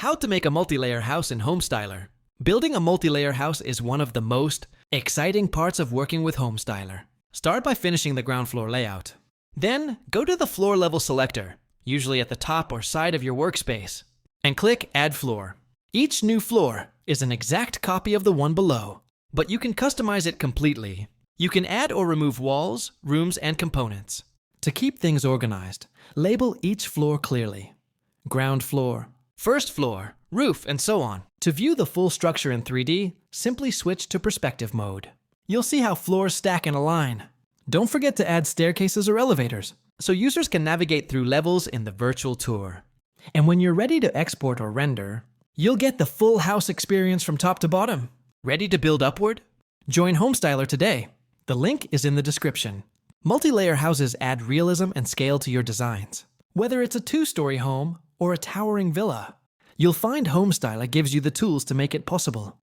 How to make a multi-layer house in Homestyler. Building a multi-layer house is one of the most exciting parts of working with Homestyler. Start by finishing the ground floor layout. Then, go to the floor level selector, usually at the top or side of your workspace, and click Add Floor. Each new floor is an exact copy of the one below, but you can customize it completely. You can add or remove walls, rooms, and components. To keep things organized, label each floor clearly. Ground floor, first floor, roof, and so on. To view the full structure in 3D, simply switch to perspective mode. You'll see how floors stack in a line. Don't forget to add staircases or elevators, so users can navigate through levels in the virtual tour. And when you're ready to export or render, you'll get the full house experience from top to bottom. Ready to build upward? Join Homestyler today. The link is in the description. Multi-layer houses add realism and scale to your designs. Whether it's a 2-story home or a towering villa, you'll find Homestyler gives you the tools to make it possible.